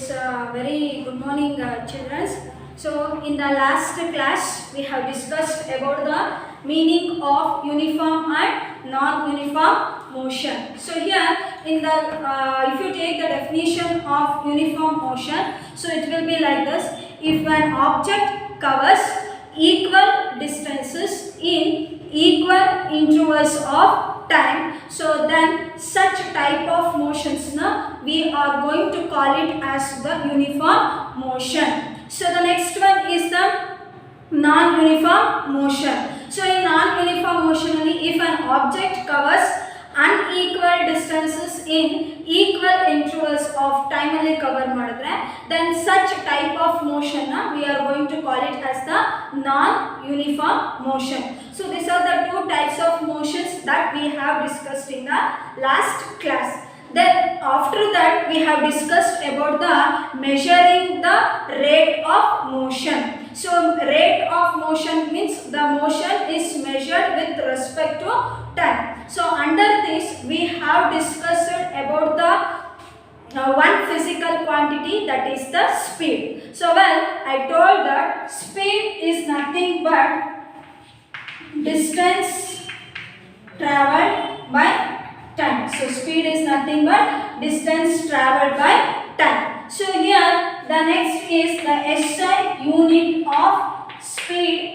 Yes, very good morning, children. So, in the last class, we have discussed about the meaning of uniform and non-uniform motion. So, here in the if you take the definition of uniform motion, so it will be like this: if an object covers equal distances in equal intervals of time, so then such type of motions we are going to call it as the uniform motion. So the next one is the non-uniform motion. So in non-uniform motion only, if an object covers unequal distances in equal intervals of time only cover madre, then such type of motion we are going to call it as the non-uniform motion. So these are the two types of motions that we have discussed in the last class. Then after that we have discussed about the measuring the rate of motion. So rate of motion means the motion is measured with respect to time. So under this we have discussed about the one physical quantity, that is the speed. So I told that speed is nothing but distance traveled by time. So speed is nothing but distance traveled by time. So here the next is the SI unit of speed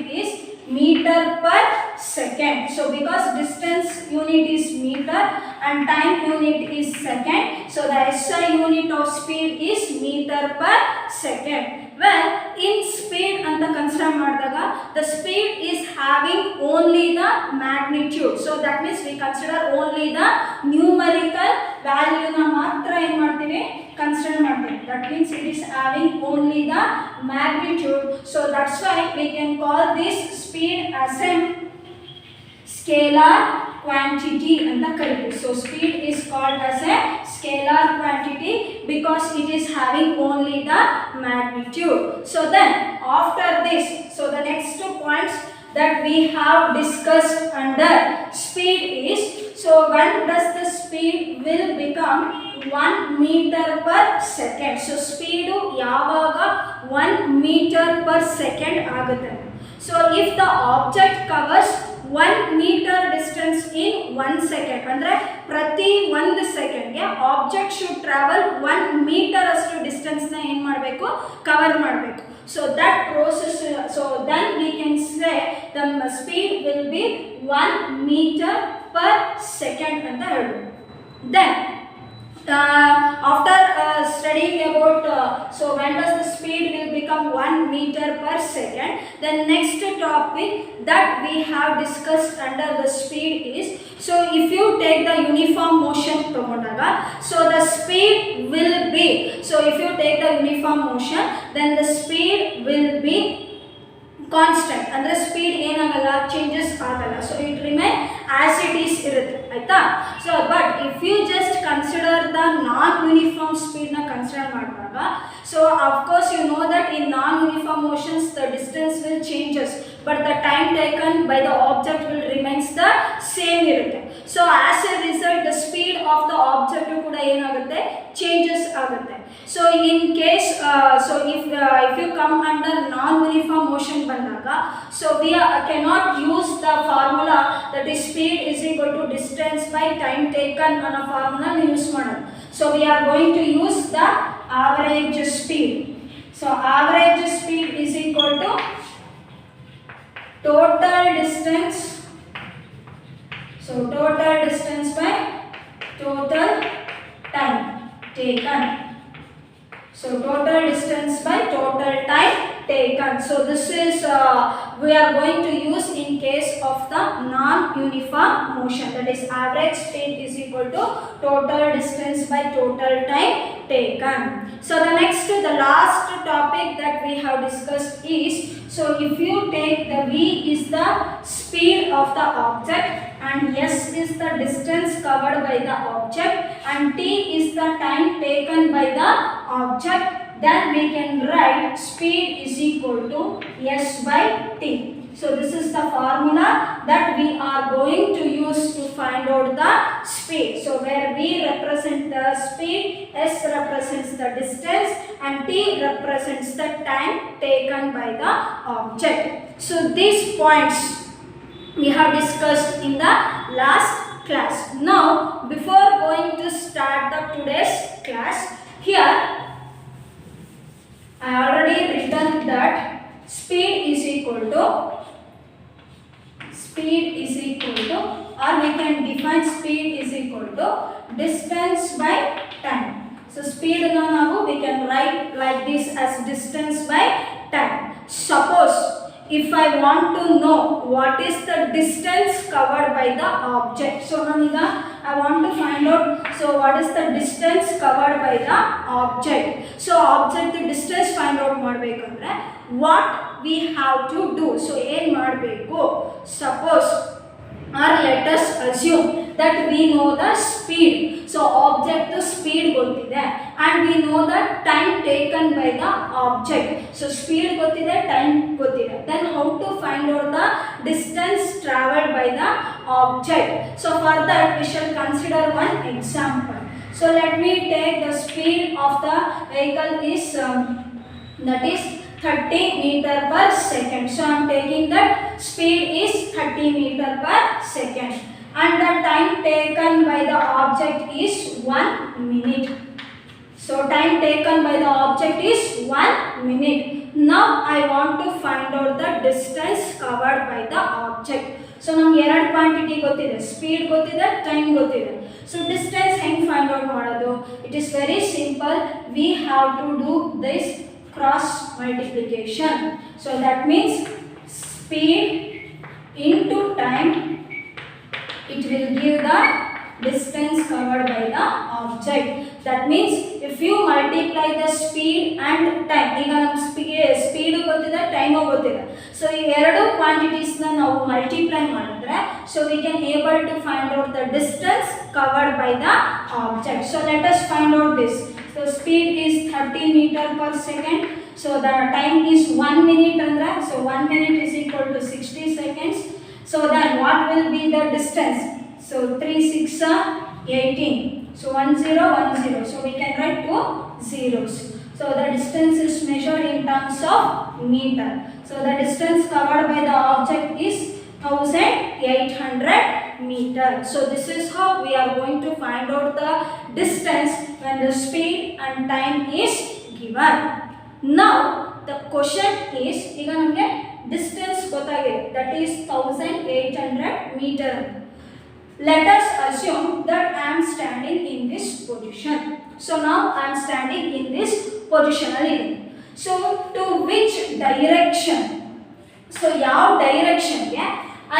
is meter per second. So because distance unit is meter and time unit is second, so the SI unit of speed is meter per second. Well, in speed and the consider madadaga, the speed is having only the magnitude. So that means we consider only the numerical value na matra en martive consider martive. That means it is having only the magnitude. So that's why we can call this speed as a scalar quantity and the correct. So speed is called as a scalar quantity because it is having only the magnitude. So then after this, so the next 2 points that we have discussed under speed is, so when does the speed will become 1 meter per second. So speed yavaga 1 meter per second agutte. So if the object covers 1 meter distance in 1 second, andre prati 1 second ge object should travel 1 meter astu distance na en madbeku cover madbeku. So that process, so then we can say the speed will be 1 meter per second anta heludu. Then after studying about so when does the speed will become 1 meter per second, the next topic that we have discussed under the speed is, so if you take the uniform motion togodaga, so the speed will be, so if you take the uniform motion, then the speed will be constant, ಅಂದ್ರೆ speed ಏನಾಗಲ್ಲ changes ಆಗಲ್ಲ, so it remain as it is ಇರುತ್ತೆ ಆಯ್ತಾ. So but if you just consider the non uniform speed ನ consider ಮಾಡಿದಾಗ, so of course you know that in non uniform motions the distance will changes but the time taken by the object will remains the same ಇರುತ್ತೆ. So as a result the speed of the object ಕೂಡ ಏನಾಗುತ್ತೆ changes ಆಗುತ್ತೆ. So in case so if you come under non uniform motion bandaga, so we cannot use the formula that is speed is equal to distance by time taken ana formula use madadu. So we are going to use the average speed. So average speed is equal to total distance, so total distance by total time taken. So total distance by total time taken. So this is we are going to use in case of the non-uniform motion, that is average speed is equal to total distance by total time taken. So the next, the last topic that we have discussed is, so if you take the v is the speed of the object and s is the distance covered by the object and t is the time taken by the object, then we can write speed is equal to s by t. So this is the formula that we are going to use to find out the speed. So where V represents the speed, S represents the distance, and T represents the time taken by the object. So these points we have discussed in the last class. Now before going to start the today's class, here I already written that speed is equal to, or we can define speed is equal to distance by time. So speed now we can write like this as distance by time. Suppose if I want to know what is the distance covered by the object, so now I want to find out, so what is the distance covered by the object. So object distance find out ಮಾಡಬೇಕಂದ್ರೆ what we have to do. So ಏನು ಮಾಡಬೇಕು, suppose or let us assume that we know the speed. So object speed ಗೊತ್ತಿದೆ and we know the time taken by the object. So speed ಗೊತ್ತಿದೆ, time ಗೊತ್ತಿದೆ. Then how to find out the distance traveled by the object? So for that we shall consider one example. So let me take the speed of the vehicle is that is 30 meter per second. So I am taking that speed is 30 meter per second and the time taken by the object is 1 minute. So time taken by the object is 1 minute. Now I want to find out the distance covered by the object. So ನಮಗೆ ಎರಡು quantity ಗೊತ್ತಿದೆ, speed ಗೊತ್ತಿದೆ, time ಗೊತ್ತಿದೆ. So distance ಹೆಂಗೆ find out ಮಾಡೋದು? It is very simple. We have to do this cross multiplication. So that means speed into time, it will give the distance covered by the object. That means if you multiply the speed and time, ಈಗ ನಮ್ಮ speed ಗೊತ್ತಿದೆ, time ಗೊತ್ತಿದೆ. So ಈ ಎರಡು quantities ನಾವು multiply ಮಾಡಿದ್ರೆ so we can able to find out the distance covered by the object. So let us find out this. So speed is 30 meter per second. So the time is 1 minute andra. So 1 minute is equal to 60 seconds. So then what will be the distance? So 3 6 18. So 1010. So we can write two zeros. So the distance is measured in terms of meter. So the distance covered by the object is 1800 meter. So this is how we are going to find out the distance when the speed and time is given. Now the question is, ಈಗ ನಮಗೆ distance ಗೊತ್ತಾಗಿದೆ, that is 1800 meter. Let us assume that I am standing in this position. So now I am standing in this position. So to which direction? So ಯಾವ direction ಗೆ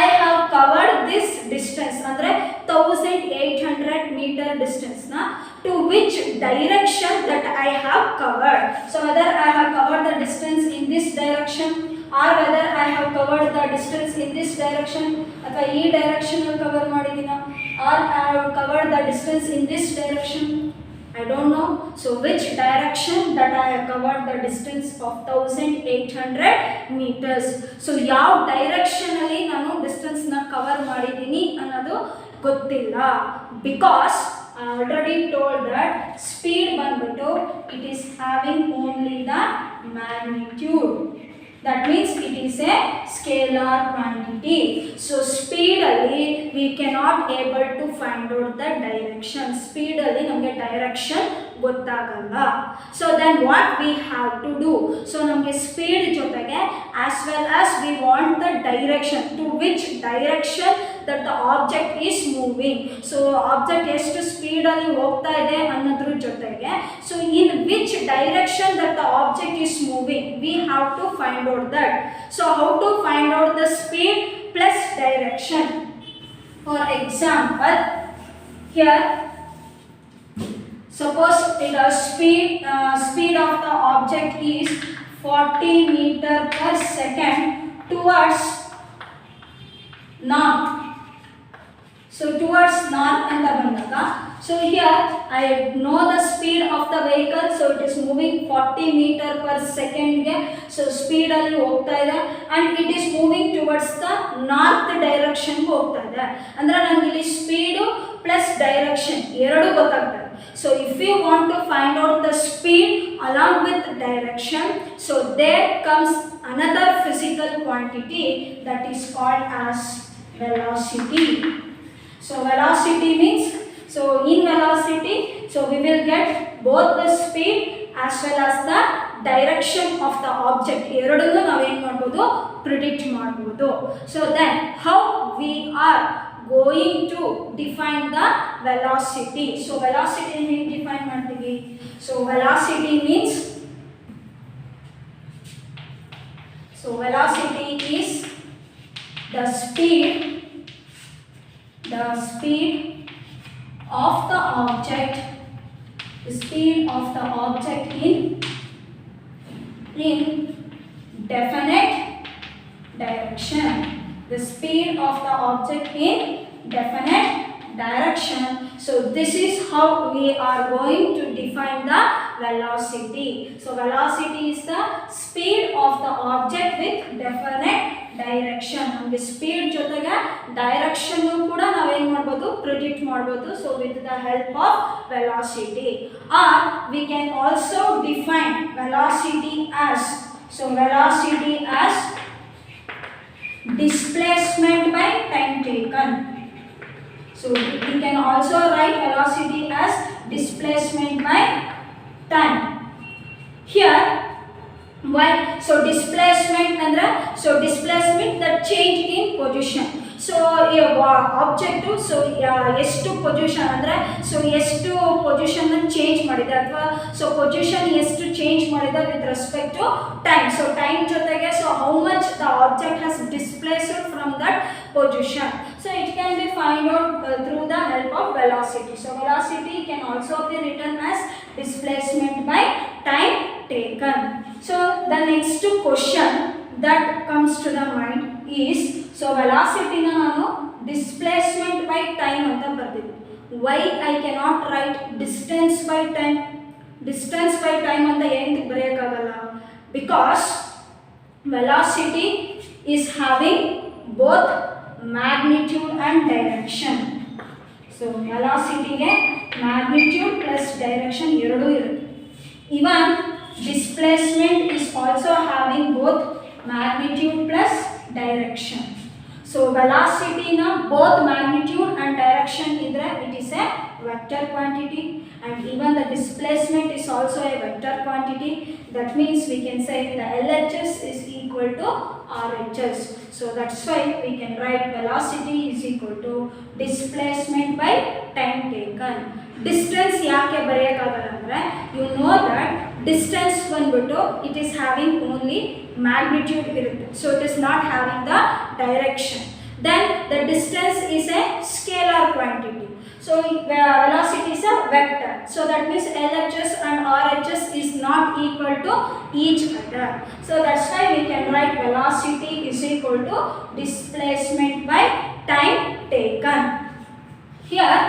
I have covered this distance ಅಂದ್ರೆ 1800 meter distance na, to which direction that I have covered. So whether I have covered the distance in this direction or whether I have covered the distance in this direction ಅಥವಾ ಈ direction ಅಲ್ಲಿ cover ಮಾಡಿದಿನ or I have covered the distance in this direction, I don't know. So which direction that I have covered the distance of 1800 meters. So ಯಾವ direction ಅಲ್ಲಿ ನಾನು distance ನ cover ಮಾಡಿದೀನಿ ಅನ್ನೋದು ಗೊತ್ತಿಲ್ಲ, because I already told that speed ಬಂದ್ಬಿಟ್ಟು it is having only the magnitude. That means it is a scalar quantity. So speed alli we cannot able to find out the direction. Speed alli namage direction ಗೊತ್ತಾಗಲ್ಲ. So then what we have to do? So ನಮಗೆ speed ಜೊತೆಗೆ as well as we want the direction, to which direction that the object is moving. So object ಎಷ್ಟು speed ಅಲ್ಲಿ ಹೋಗ್ತಾ ಇದೆ ಅನ್ನೋದ್ರ ಜೊತೆಗೆ so in which direction that the object is moving, we have to find out that. So how to find out the speed plus direction? For example, here suppose the speed of the object is 40 meter per second towards north. So towards north anta bandaga So here I know the speed of the vehicle, so it is moving 40 meter per second ಗೆ, so speed ಅಲ್ಲಿ ಹೋಗ್ತಾ ಇದೆ and it is moving towards the north direction ಹೋಗ್ತಾ ಇದೆ. ಅಂದ್ರೆ ನನಗೆ ಇಲ್ಲಿ speed plus direction ಎರಡು ಗೊತ್ತಾಗ್ತದೆ. So if you want to find out the speed along with direction, so there comes another physical quantity that is called as velocity. So velocity means, so in velocity, so we will get both the speed as well as the direction of the object. ಎರಡನ್ನೂ ನಾವು ಏನು ಮಾಡ್ಬೋದು, predict ಮಾಡ್ಬೋದು. So then how we are going to define the velocity? So velocity ಹೇಗೆ define ಮಾಡ್ತೀವಿ? So velocity means, so velocity is the speed of the object, the speed of the object in definite direction, the speed of the object in definite direction. So this is how we are going to define the velocity. So velocity is the speed of the object with definite direction. ನಮಗೆ speed ಜೊತೆಗೆ direction ಕೂಡ ನಾವೇನು ಮಾಡ್ಬೋದು, predict ಮಾಡ್ಬೋದು. So with the help of velocity. Or we can also define velocity as, so velocity as displacement by time taken. So we can also write velocity as displacement by time. Here why? So displacement andre, so displacement the change in position. So object, so ಎಷ್ಟು position ಅಂದರೆ, so ಎಷ್ಟು ಪೊಸಿಷನ್ನ change ಮಾಡಿದೆ ಅಥವಾ so position ಎಷ್ಟು change ಮಾಡಿದೆ with respect to time. So time ಜೊತೆಗೆ so how much the object has displaced from that position. So it can be find out through the help of velocity. So velocity can also be written as displacement by time taken. So the next question that comes to the mind is, so velocity na nanu displacement by time anta bardidini. Why I cannot write distance by time? Distance by time anta ಏನಕ್ಕೆ ಬರೆಯಕ್ಕಾಗಲ್ಲ? Because velocity is having both magnitude and direction. So velocity ಗೆ magnitude plus direction ಎರಡೂ ಇರುತ್ತೆ. Even displacement is also having both magnitude plus direction. So velocity na both magnitude and direction idre it is a vector quantity, and even the displacement is also a vector quantity. That means we can say the LHS is equal to RHS. So that's why we can write velocity is equal to displacement by time taken. Distance ಯಾಕೆ ಬರೆಯಕ್ಕಾಗಲ್ಲ ಅಂದರೆ, you know that distance ಬಂದ್ಬಿಟ್ಟು it is having only magnitude ಇರುತ್ತೆ, so it is not having the direction. Then the distance is a scalar quantity, so velocity is a vector, so that means LHS and RHS is not equal to each other. So that's why we can write velocity is equal to displacement by time taken. Here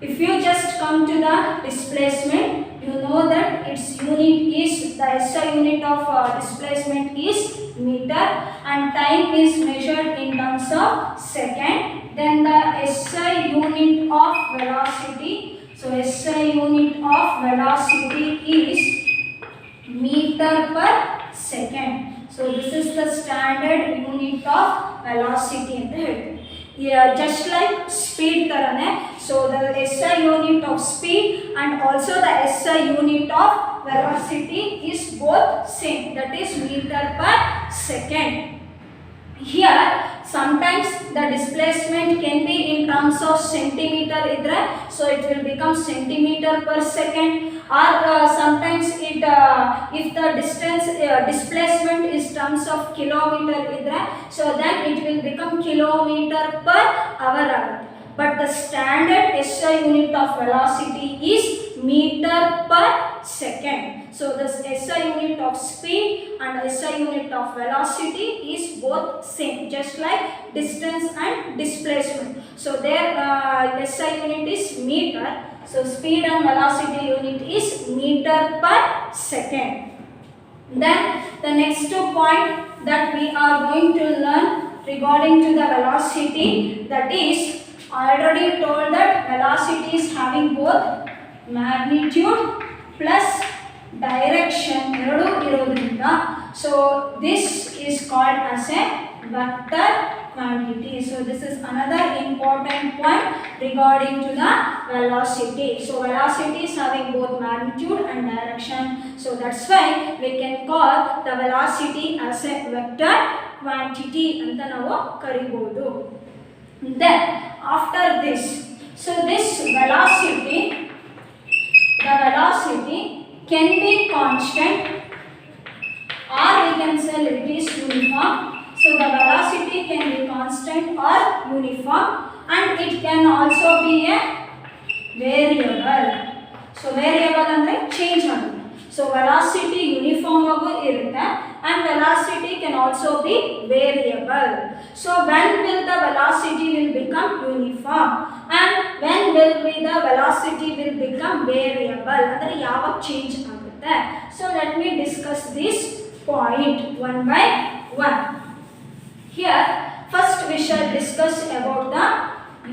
if you just come to the displacement, you know that its unit is, the SI unit of displacement is meter, and time is measured in terms of second. Then the SI unit of velocity, so SI unit of velocity is meter per second. So this is the standard unit of velocity ಅಂತ ಹೇಳ್ತೀವಿ. Just like speed tarane, so the SI unit of speed and also the SI unit of velocity is both same, that is meter per second. Here sometimes the displacement can be in terms of centimeter idre, so it will become centimeter per second, or sometimes it if the distance displacement is terms of kilometer idre, so then it will become kilometer per hour. But the standard SI unit of velocity is meter per second. So this SI unit of speed and SI unit of velocity is both same, just like distance and displacement. So their SI unit is meter, so speed and velocity unit is meter per second. Then the next point that we are going to learn regarding to the velocity, that is, I already told that velocity is having both magnitude plus direction ಎರಡು ಇರೋದ್ರಿಂದ, so this is called as a vector quantity. So this is another important point regarding to the velocity. So velocity is having both magnitude and direction, so that's why we can call the velocity as a vector quantity ಅಂತ ನಾವು ಕರಿಬಹುದು. Then after this, so this velocity, the velocity can be constant or we can say it is uniform. So the velocity can be constant or uniform, and it can also be a variable. So variable ಅಂದ್ರೆ change ಆಗುತ್ತೆ. So velocity uniform ಆಗು ಇರುತ್ತೆ and velocity can also be variable. So when will the velocity will become uniform and when will be the velocity will become variable ಅಂದ್ರೆ ಯಾವಾಗ change ಆಗುತ್ತೆ? So let me discuss this point one by one. Here first we shall discuss about the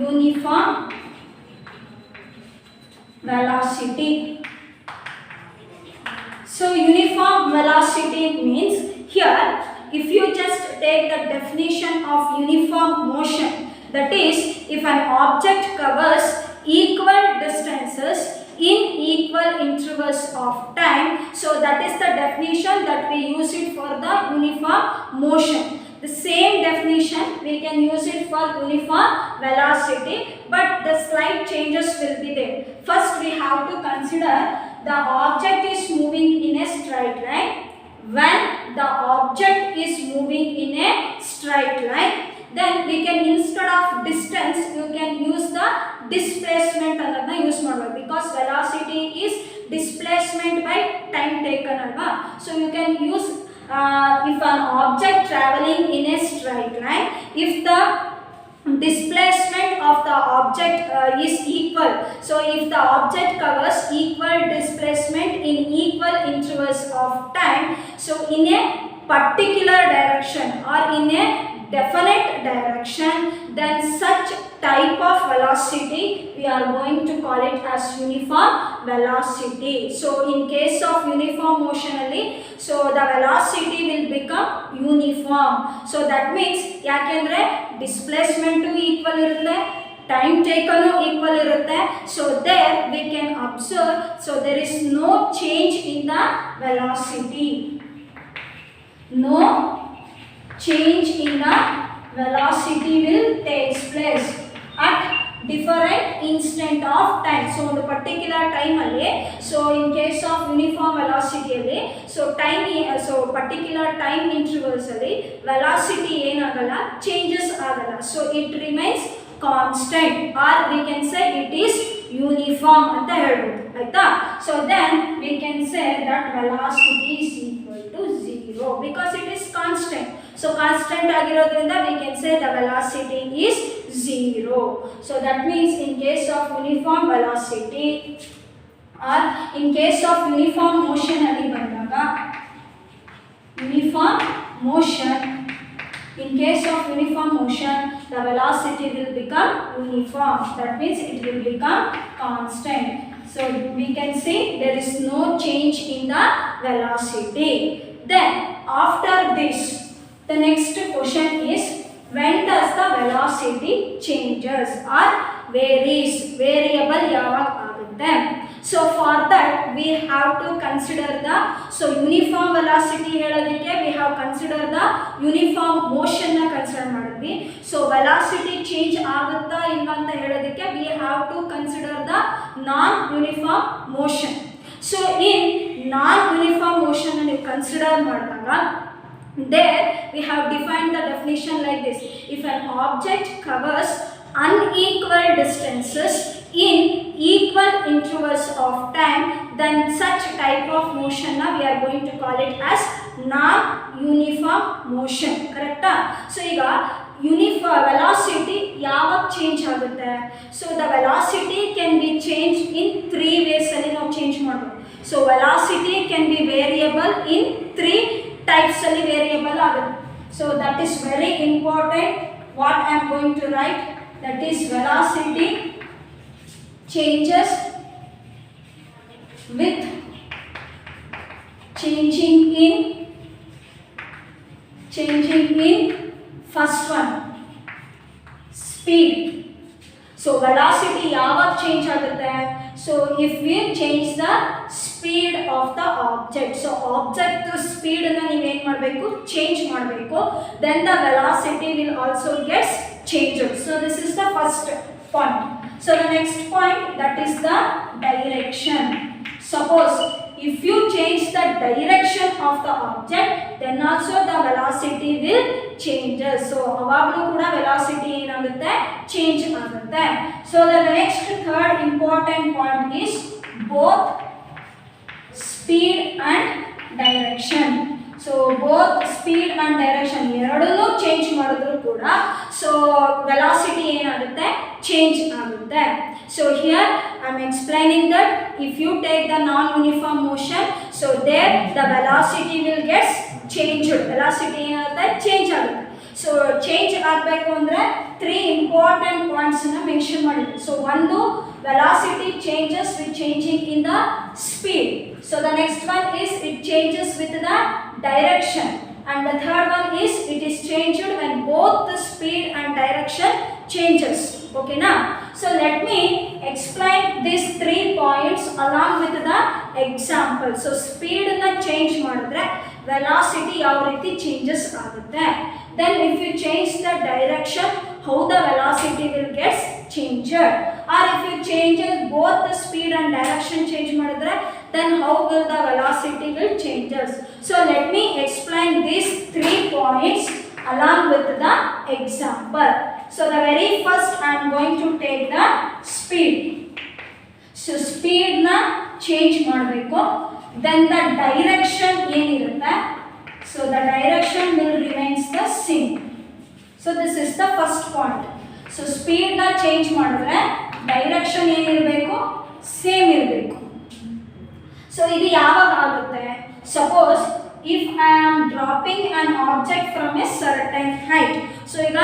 uniform velocity. So uniform velocity means, here if you just take the definition of uniform motion, that is, if an object covers equal distances in equal intervals of time, so that is the definition that we use it for the uniform motion. The same definition we can use it for uniform velocity, but the slight changes will be there. First we have to consider the object is moving in a straight line. When the object is moving in a straight line, then we can, instead of distance, you can use the displacement ಅನ್ನೋದನ್ನ use ಮಾಡಬಹುದು, because velocity is displacement by time taken ಅಲ್ವಾ. So you can use if an object traveling in a straight line, if the displacement of the object is equal, so if the object covers equal displacement in equal intervals of time, so in a particular direction or in a definite direction, then such type of velocity we are going to call it as uniform velocity. So in case of uniform motion only, so the velocity will become uniform. So that means yakendre displacement equal irutte, time taken equal irutte, so there we can observe, so there is no change in the velocity, no change in the velocity will take place at different instant of time. So on the particular time alli, so in case of uniform velocity alli, so time, so particular time intervals alli velocity ಏನಾಗಲ್ಲ, changes ಆಗಲ್ಲ, so it remains constant or we can say it is uniform ಅಂತ ಹೇಳ್ಬೋದು ಆಯ್ತಾ. So then we can say that velocity is equal to 0 because it is constant. So constant ಆಗಿರೋದ್ರಿಂದ we can say the velocity is 0. So that means in case of uniform velocity or in case of uniform motion ಅಲ್ಲಿ ಬಂದಾಗ, uniform motion, in case of uniform motion the velocity will become uniform, that means it will become constant. So we can see there is no change in the velocity. Then after this, the next question is, when does the velocity changes or varies, variable ಯಾವಾಗ ಆಗುತ್ತೆ? So for that we have to consider the, so uniform velocity ಹೇಳೋದಕ್ಕೆ we have consider the uniform motion ನ consider ಮಾಡಿದ್ವಿ. So velocity change ಆಗುತ್ತಾ ಇಲ್ಲ ಅಂತ ಹೇಳೋದಕ್ಕೆ we have to consider the non uniform motion. So in non uniform motion ಅನ್ನು ನೀವು consider ಮಾಡಿದಾಗ, there we have defined the definition like this: if an object covers unequal distances in equal intervals of of time, then such type of motion we are going to call it as non-uniform motion. Correcta? So ಈಗ uniform velocity ಯಾವಾಗ change ಆಗುತ್ತೆ? So the velocity can be changed in 3 ways ಅಲ್ಲಿ ನಾವು change ಮಾಡಬಹುದು. So velocity can be variable in 3 types ಅಲ್ಲಿ variable ಆಗುತ್ತೆ. So that is very important. What I am going to write, that is velocity changes with changing in first one speed. So velocity ಯಾವಾಗ change ಆಗುತ್ತೆ? So if we change the speed of the object, so object speed ಅನ್ನು ನೀವು ಏನು ಮಾಡಬೇಕು? change ಮಾಡಬೇಕು. Then the velocity will also get changed. So this is the first point. So the next point, that is the direction. Suppose if you change the direction of the object, then also the velocity will change. So avaglu kuda velocity enagutte? Change agutte. So the next third important point is both speed and direction. So both speed and direction ಎರಡನ್ನೂ change ಮಾಡಿದ್ರು ಕೂಡ so velocity ಏನಾಗುತ್ತೆ? change ಆಗುತ್ತೆ. So here I am explaining that if you take the non-uniform motion, so there the velocity will get changed. Velocity ಏನಾಗುತ್ತೆ? change ಆಗುತ್ತೆ. So change ಆಗಬೇಕು ಅಂದ್ರೆ 3 important points ಅನ್ನು ಮೆನ್ಷನ್ ಮಾಡಿದ್ವಿ. So ಒಂದು velocity changes with changing in the speed. So the next one is it changes with the direction, and the third one is it is changed when both the speed and direction changes. Okay na? So let me explain these 3 points along with the example. So speed na change ಮಾಡಿದ್ರೆ velocity ಯಾವ ರೀತಿ changes ಆಗುತ್ತೆ? Then if you change the direction, how the velocity will get changed? Or if you change both the speed and direction change ಮಾಡಿದ್ರೆ then how will the velocity will changes? So let me explain these 3 points along with the example. So the very first I am going to take the speed. So speed na change ಮಾಡಬೇಕು. Then the direction ಏನಿರುತ್ತೆ? So the direction will remains the same. So this is the first point. So speed na change ಮಾಡಿದ್ರೆ direction ಏನಿರಬೇಕು? Same ಇರಬೇಕು. So ಇದು ಯಾವಾಗ ಆಗುತ್ತೆ? Suppose if I am dropping an object from a certain height. So ಈಗ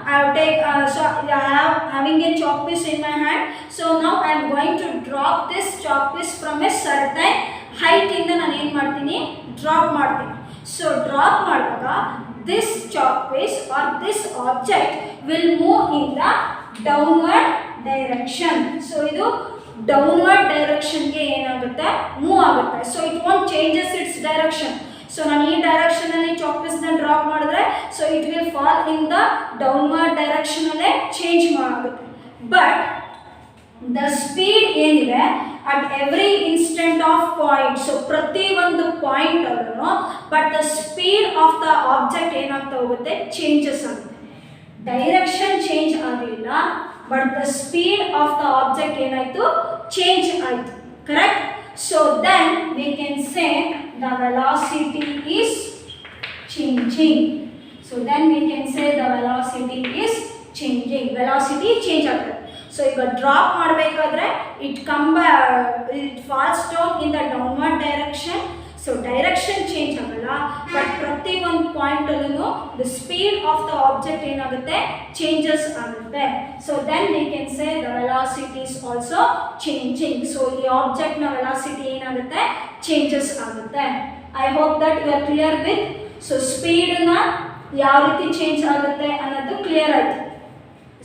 I have take so I have having a chalk piece in my hand. So now I am going to drop this chalk piece from a certain height ಇಂದ ನಾನು ಏನು ಮಾಡ್ತೀನಿ? drop ಮಾಡ್ತೀನಿ. So drop ಮಾಡುವಾಗ this chalk piece or this object will move in the downward direction. So ಇದು downward direction ಗೆ ಏನಾಗುತ್ತೆ? Move ಆಗುತ್ತೆ. So it won't changes its direction. So ನಾನು ಈ ಡೈರೆಕ್ಷನ್ ಅಲ್ಲಿ chalk piece ನ ಡ್ರಾಪ್ ಮಾಡಿದ್ರೆ so it will fall in the downward direction ಅಲ್ಲೇ ಚೇಂಜ್ ಆಗುತ್ತೆ. But the speed ಏನಿದೆ at every instant of point, so ಪ್ರತಿ ಒಂದು ಪಾಯಿಂಟ್ ಅಲ್ಲೂ but the speed of the object ಏನಾಗ್ತಾ ಹೋಗುತ್ತೆ? changes ಆಗುತ್ತೆ. ಡೈರೆಕ್ಷನ್ ಚೇಂಜ್ ಆಗಲಿಲ್ಲ, but the speed of the object ಏನಾಯ್ತು? change ಆಯಿತು. Correct? So then we can say the velocity is changing. So then we can say the velocity is changing. Velocity change ಆಗುತ್ತೆ. So ಈಗ drop ಮಾಡಬೇಕಾದ್ರೆ it falls down in the downward direction. So direction change ಆಗಲ್ಲ, but ಪ್ರತಿ ಒಂದು point ಅಲ್ಲೂ the speed of the object ಏನಾಗುತ್ತೆ? changes ಆಗುತ್ತೆ. So then we can say the velocity is also changing. So ಈ object ನ velocity ಏನಾಗುತ್ತೆ? changes ಆಗುತ್ತೆ. I hope that you are clear with. So speed ನ ಯಾವ ರೀತಿ change ಆಗುತ್ತೆ ಅನ್ನೋದು ಕ್ಲಿಯರ್ ಆಯ್ತು.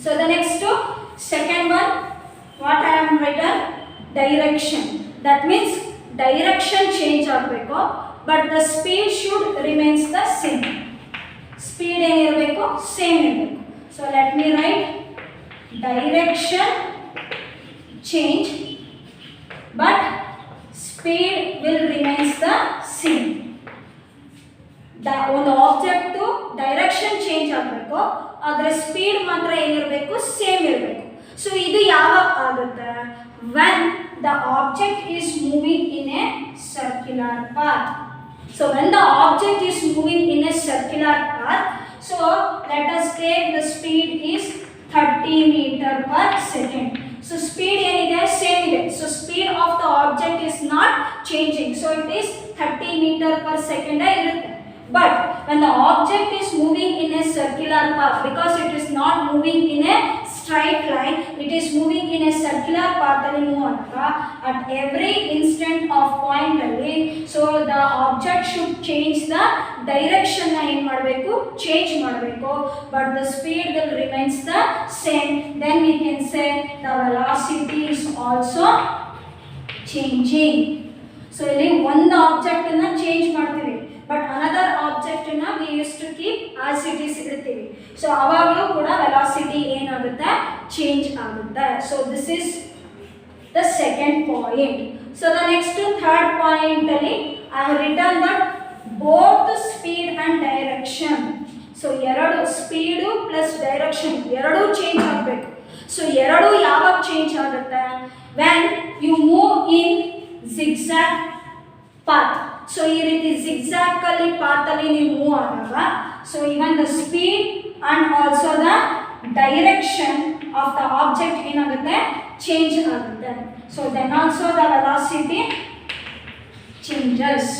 So the next second one, what I am written? Direction. That means direction change ಆಗಬೇಕು, but the speed should remains the same. Speed ಏನಿರಬೇಕು? Same ಇರಬೇಕು. So let me write direction change, but speed will remains the same. ಒಂದು object direction change ಆಗಬೇಕು, ಆದರೆ speed ಮಾತ್ರ ಏನಿರಬೇಕು? Same ಇರಬೇಕು. So ಇದು ಯಾವಾಗ ಆಗುತ್ತೆ? when the object is moving in a circular path. So when the object is moving in a circular path, so let us take the speed is 30 meter per second. So speed ಏನಿದೆ same ಇದೆ. So speed of the object is not changing. So it is 30 meter per second ಇರುತ್ತೆ. But when the object is moving in a circular path, because it is not moving in a straight line, it is moving in a circular path ಅಲ್ಲಿ move ಆಗುತ್ತಾ, at every instant of point ಅಲ್ಲಿ, so the object should change the direction ನ ಏನು ಮಾಡಬೇಕು, change ಮಾಡಬೇಕು, but the speed will remains the same. Then we can say the velocity is also changing. So ಇಲ್ಲಿ ಒಂದು object ಅನ್ನ change ಮಾಡ್ತೀವಿ, but another object ನ we used to keep as it is ಇಡ್ತೀವಿ. ಸೊ ಅವಾಗಲೂ ಕೂಡ velocity ಏನಾಗುತ್ತೆ, change ಆಗುತ್ತೆ. So this is the second point. So the next third point ಅಲ್ಲಿ I have written that both speed and direction. So ಎರಡು speed plus direction ಎರಡೂ change ಆಗಬೇಕು. So ಎರಡು ಯಾವಾಗ ಚೇಂಜ್ ಆಗುತ್ತೆ? When you move in zigzag path. So ಈ ರೀತಿ zigzag ಅಲ್ಲಿ ಪಾತ್ ಅಲ್ಲಿ ನೀವು ಮೂವ್ ಆದಾಗ, so even the speed and also the direction of the object ಏನಾಗುತ್ತೆ, ಚೇಂಜ್ ಆಗುತ್ತೆ. So then also the velocity changes.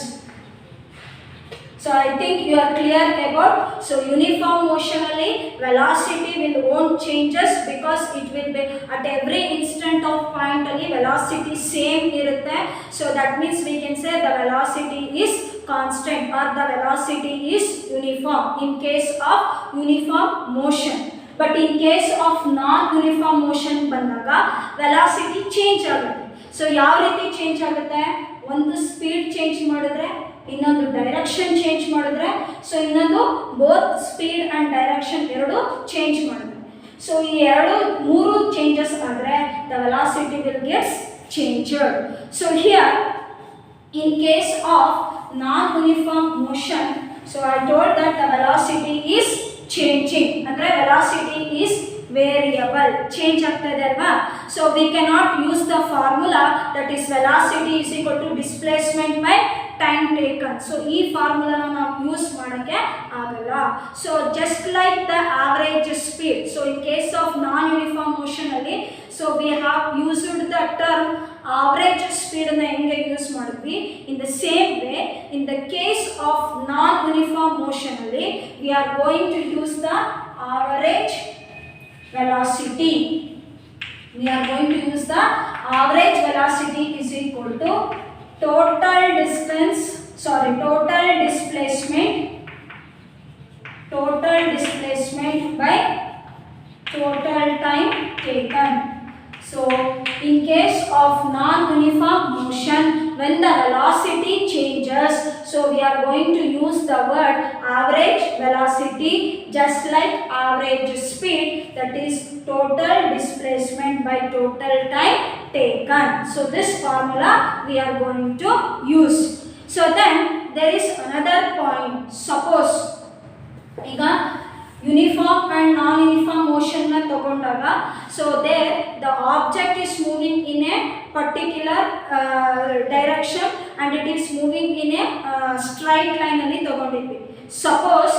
So I think you are clear about, so uniform motion alli velocity will won't changes because it will be at every instant of point alli velocity same irutte. So that means we can say the velocity is constant or the velocity is uniform in case of uniform motion. But in case of non uniform motion bandaga velocity change agutte. So yav riti change agutte? ಒಂದು speed change ಮಾಡಿದ್ರೆ, ಇನ್ನೊಂದು direction change ಮಾಡಿದ್ರೆ, so ಇನ್ನೊಂದು both speed and direction ಎರಡು change ಮಾಡಿದ್ರೆ, so ಈ ಮೂರು changes ಆದರೆ the velocity will gets changed. So here in case of non uniform motion, so I told that the velocity is changing, ಅಂದರೆ velocity is variable, change ಆಗ್ತದೆ ಅಲ್ವಾ. So we cannot use the formula that is velocity is equal to displacement by time taken. So ಈ ಫಾರ್ಮುಲಾನ ನಾವು use ಮಾಡೋಕ್ಕೆ ಆಗಲ್ಲ. So just like the average speed, so in case of non uniform motion ಅಲ್ಲಿ, so we have used the term ಆವರೇಜ್ ಸ್ಪೀಡನ್ನ ಹೆಂಗೆ use ಮಾಡಿದ್ವಿ, in the same way in the case of non uniform motion ಅಲ್ಲಿ we are going to use the average velocity. We are going to use the average velocity is equal to total displacement by total time taken. So in case of non-uniform motion, when the velocity changes, so we are going to use the word average velocity, just like average speed, that is total displacement by total time taken. So this formula we are going to use. So then there is another point. Suppose iga uniform and non-uniform motion na tagondaga, so there the object is moving in a particular direction and it is moving in a straight line alli tagondidvi. Suppose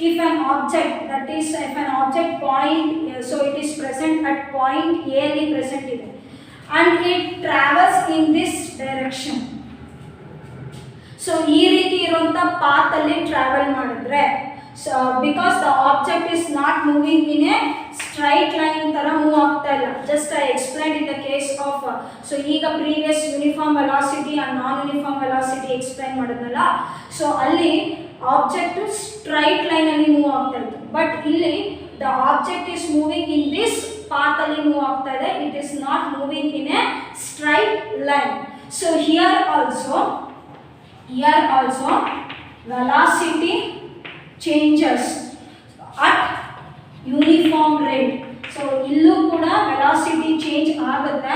if an object, that is if an object point, so it is present at point A alli present ide and it travels in this direction. So ee ರೀತಿ ಇರುವಂತ path ಅಲ್ಲಿ travel ಮಾಡಿದ್ರೆ, so because the object is not moving in a straight line ತರ move ಆಗ್ತಾ ಇಲ್ಲ, just I explained in the case of, so ಈಗ previous uniform velocity and non uniform velocity explain ಮಾಡಿದ್ನಲ್ಲ, so ಅಲ್ಲಿ object straight line ಅಲ್ಲಿ move ಆಗ್ತಾ ಇತ್ತು, but ಇಲ್ಲಿ the object is moving in this path ಅಲ್ಲಿ ಮೂವ್ ಆಗ್ತಾ ಇದೆ, it is not moving in a straight line. So here also velocity changes at uniform rate. So illu kuda velocity change agutte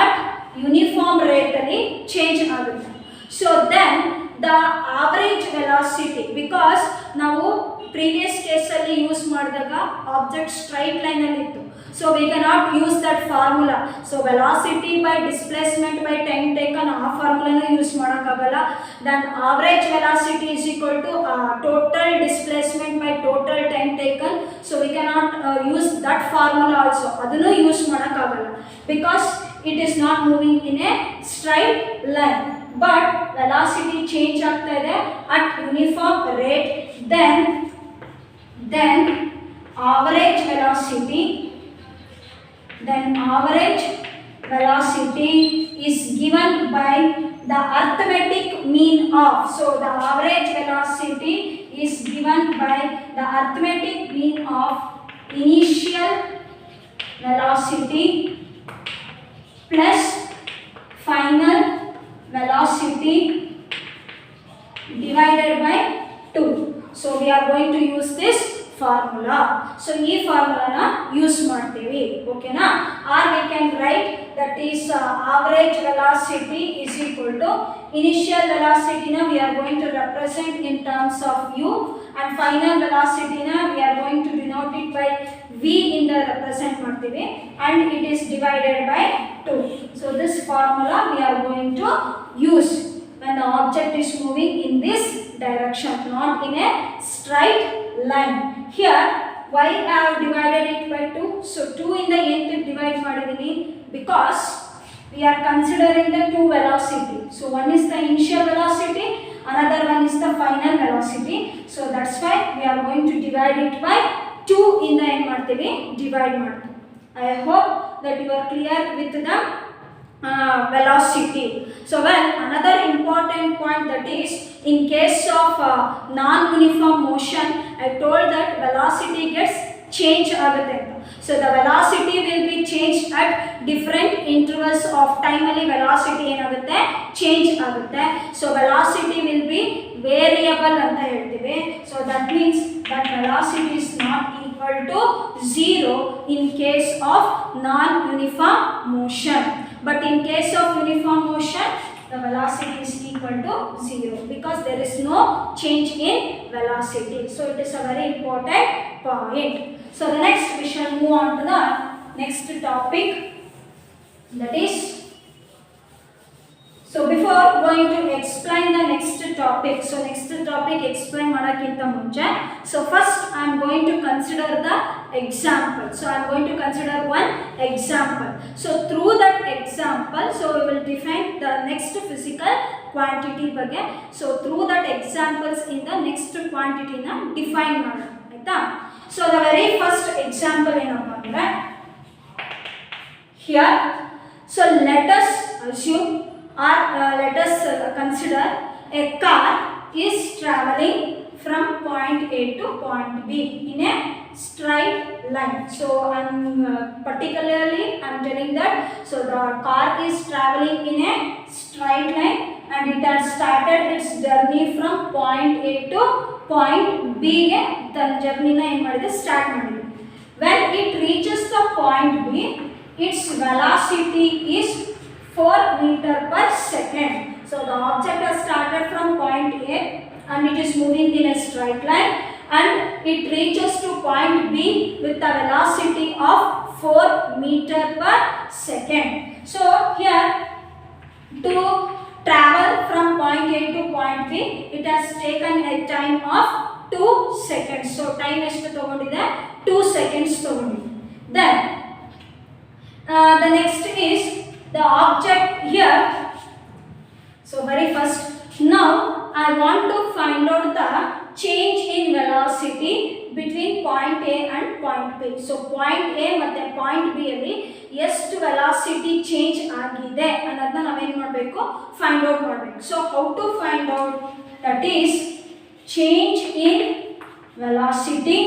at uniform rate alli change agutte. So then the average velocity, because now previous ಕೇಸಲ್ಲಿ use ಮಾಡಿದಾಗ object straight ಲೈನಲ್ಲಿ ಇತ್ತು. So we cannot use that formula. So velocity by displacement by time taken ಆ ಫಾರ್ಮುಲಾನ use ಮಾಡೋಕ್ಕಾಗಲ್ಲ. Then average velocity is equal to total displacement by total time taken. So we cannot use that formula also, ಅದನ್ನು use ಮಾಡೋಕ್ಕಾಗಲ್ಲ because it is not moving in a straight line, but velocity change ಆಗ್ತಾ ಇದೆ at uniform rate. then average velocity is given by the arithmetic mean of. So the average velocity is given by the arithmetic mean of initial velocity plus final velocity divided by 2. So we are going to use this formula. So ee formula na use ಮಾಡ್ತೀವಿ, ಓಕೆನಾ? Or we can write that is average velocity is equal to initial velocity na we are going to represent in terms of u, and final velocity na we are going to denote it by v in the represent ಮಾಡ್ತೀವಿ, and it is divided by 2. So this formula we are going to use when the object is moving in this direction, not in a straight line. Here why I have divided it by 2? So 2 in the nth divide ಮಾಡಿದೀನಿ because we are considering the two velocity. So one is the initial velocity, another one is the final velocity. So that's why we are going to divide it by 2 in the end ಮಾಡ್ತೀವಿ, divide ಮಾಡ್ತೀವಿ. I hope that you are clear with the velocity. So well, another important point, that is in case of non-uniform motion, I told that velocity gets change ಆಗುತ್ತೆ. So the velocity will be changed at different intervals of time ಅಲ್ಲಿ velocity ಏನಾಗುತ್ತೆ, change ಆಗುತ್ತೆ. So velocity will be variable ಅಂತ ಹೇಳ್ತೀವಿ. So that means that velocity is not equal to 0 in case of non-uniform motion. But in case of uniform motion, the velocity is equal to 0 because there is no change in velocity. So it is a very important point. So the next we shall move on to the next topic, that is, so before going to explain the next topic, so next topic explain ಮಾಡೋಕ್ಕಿಂತ ಮುಂಚೆ, so first I am going to consider the example. So I am going to consider one example. So through that example, so we will define the next physical quantity ಬಗ್ಗೆ. So through that examples in the next quantity na define ಮಾಡೋಣ, ಆಯ್ತಾ? So the very first example ಏನಪ್ಪ ಅಂದ್ರೆ here, so let us assume or let us consider a car is traveling from point A to point B in a straight line. So particularly I'm telling that, so the car is traveling in a straight line and it has started its journey from point A to point B ಗೆ the journey na ಏನು ಮಾಡಿದೆ, start ಮಾಡಿದೆ. When it reaches the point B, its velocity is 4 meter per second. So the object has started from point A and it is moving in a straight line and it reaches to point B with a velocity of 4 meter per second. So here, to travel from point A to point B, it has taken a time of 2 seconds. So time ಎಷ್ಟು ತಗೊಂಡಿದೆ, 2 seconds ತಗೊಂಡಿದೆ. Then the next is the object here. So very first, now I want to find out the change in velocity between point A and point B. So point A ಮತ್ತೆ point B ಅಲ್ಲಿ ಎಷ್ಟು velocity change ಆಗಿದೆ ಅನ್ನೋದನ್ನ ನಾವೇನು ಮಾಡಬೇಕು, find out ಮಾಡಬೇಕು. So how to find out, that is change in velocity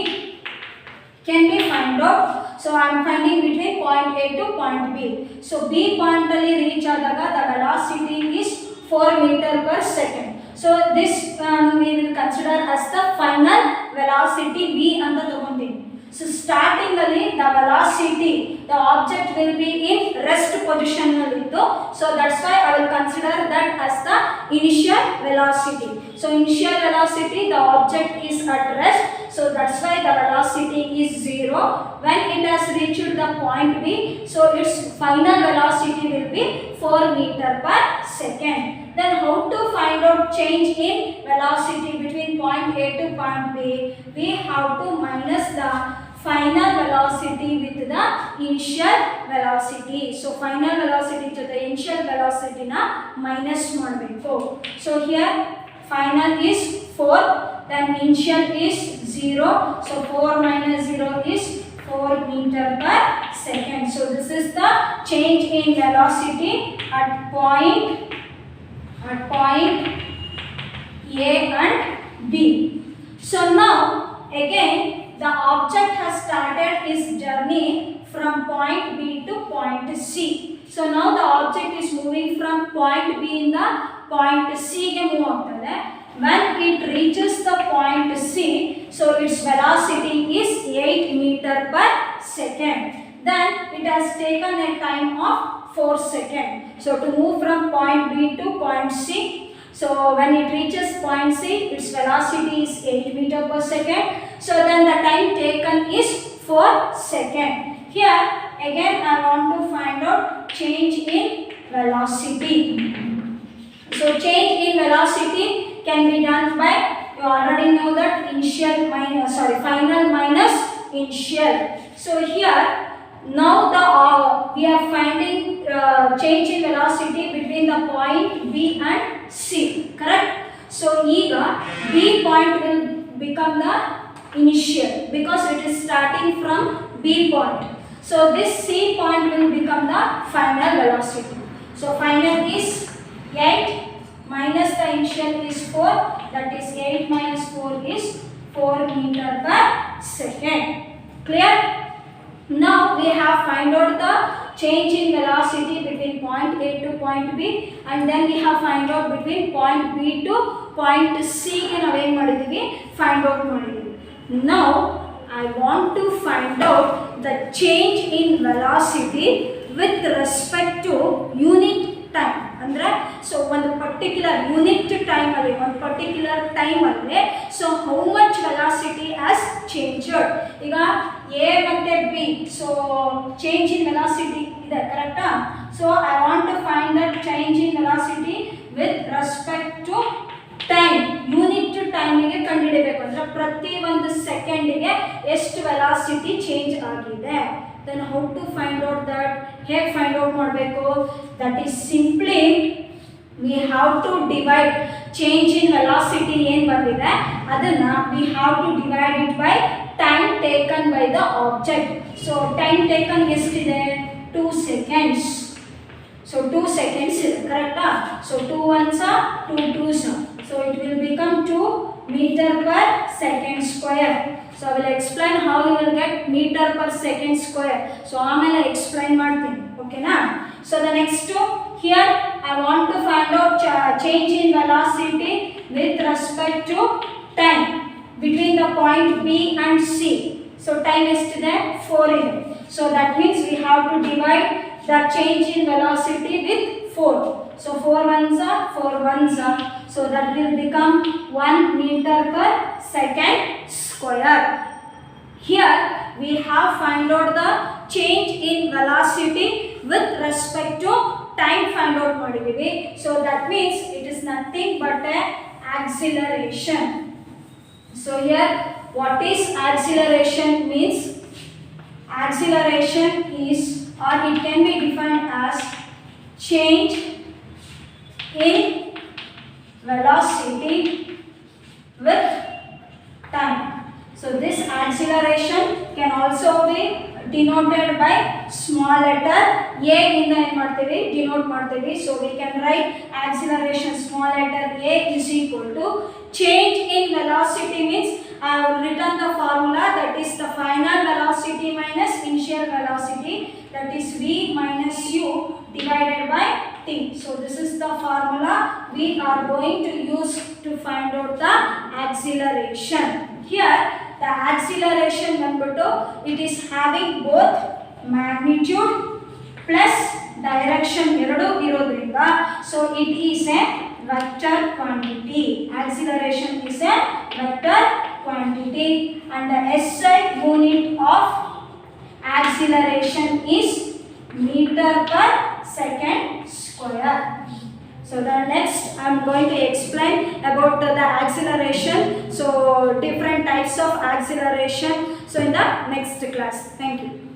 can be find out. So I am finding between point A to point B. So B point ಅಲ್ಲಿ reach ಆದಾಗ the velocity is 4 meter per second. So this we will consider as the final velocity V ಅಂತ ತಗೊಂತೀವಿ. So starting ಅಲ್ಲಿ the velocity, the object will be in rest position nalliತ್ತು. So that's why I will consider that as the initial velocity. So initial velocity, the object is at rest. So that's why the velocity is 0. When it has reached the point B, so its final velocity will be 4 meter per second. Then how to find out change in velocity between point A to point B? We have to minus the final velocity with the initial velocity. So final velocity to the initial velocity na minus ಮಾಡಬೇಕು. So here final is 4, then initial is 0. So 4 minus 0 is 4 meter per second. So this is the change in velocity at point A and B. So now again the object has started its journey from point B to point C. So now the object is moving from point B in the point C ge move agtade. When it reaches the point C, so its velocity is 8 meter per second. Then it has taken a time of 4 seconds. So to move from point B to point C, so when it reaches point C, its velocity is 8 meter per second. So then the time taken is 4 seconds. Here again I want to find out change in velocity. So change in velocity can be done by, you already know that final minus initial. So here now we are finding change in velocity between the point B and C, correct? So here B point will become the initial because it is starting from B point. So this C point will become the final velocity. So final is 8 minus the initial is 4, that is 8 minus 4 is 4 meter per second. Clear? Now we have find out the change in velocity between point A to point B, and then we have find out between point B to point C ge ನಾವು ಏನು ಮಾಡಿದೀವಿ find out ಮಾಡಿದೀವಿ. Now I want to find out the change in velocity with respect to unit time. ಅಂದ್ರೆ so ಒಂದು particular unit time ಅಲ್ಲಿ ಒಂದು particular time ಅಲ್ಲಿ so how much velocity has changed. ಈಗ A ಮತ್ತೆ B so change in velocity ಇದೆ ಕರೆಕ್ಟಾ. So I want to find that change in velocity with respect to time, unit ಟೈಮಿಗೆ ಕಂಡುಹಿಡಿಯಬೇಕು. ಅಂದ್ರೆ ಪ್ರತಿ ಒಂದು ಸೆಕೆಂಡಿಗೆ ಎಷ್ಟು ವೆಲಾಸಿಟಿ ಚೇಂಜ್ ಆಗಿದೆ. then how to find out that? ಹೇಗೆ ಫೈಂಡ್ ಔಟ್ ಮಾಡಬೇಕು? that is simply we have to divide change in velocity ಏನು ಬಂದಿದೆ ಅದನ್ನ we have to divide it by time taken by the object. so time taken ಎಷ್ಟಿದೆ? 2 seconds. So 2 seconds is correct. So 2 ones are 2 twos are. So it will become 2 meter per second square. So I will explain how you will get meter per second square. So ಆಮೇಲೆ explain ಮಾಡ್ತೀನಿ. Okay na? So the next here I want to find out change in velocity with respect to time between the point B and C. So time ಎಷ್ಟಿದೆ? 4 ಇದೆ. So that means we have to divide the change in velocity with 4. So 4 ones are 4 ones are. So that will become 1 meter per second square. Here we have find out the change in velocity with respect to time find out ಮಾಡಿದೀವಿ. So that means it is nothing but a acceleration. So here what is acceleration means? Acceleration is, or it can be defined as change in velocity with time. So this acceleration can also be denoted by small letter a ಇಂದ ಏನು ಮಾಡ್ತೀವಿ denote ಮಾಡ್ತೀವಿ. So we can write acceleration small letter a is equal to change in velocity means I have written the formula, that is the final velocity minus initial velocity, that is v minus u divided by t. So this is the formula we are going to use to find out the acceleration. Here the acceleration ಬಂದ್ಬಿಟ್ಟು it is having both magnitude plus direction ಎರಡು ಇರೋದ್ರಿಂದ so it is a vector quantity. Acceleration is a vector quantity, and the SI unit of acceleration is meter per second square. So the next I am going to explain about the acceleration. So different types of acceleration. So in the next class. Thank you.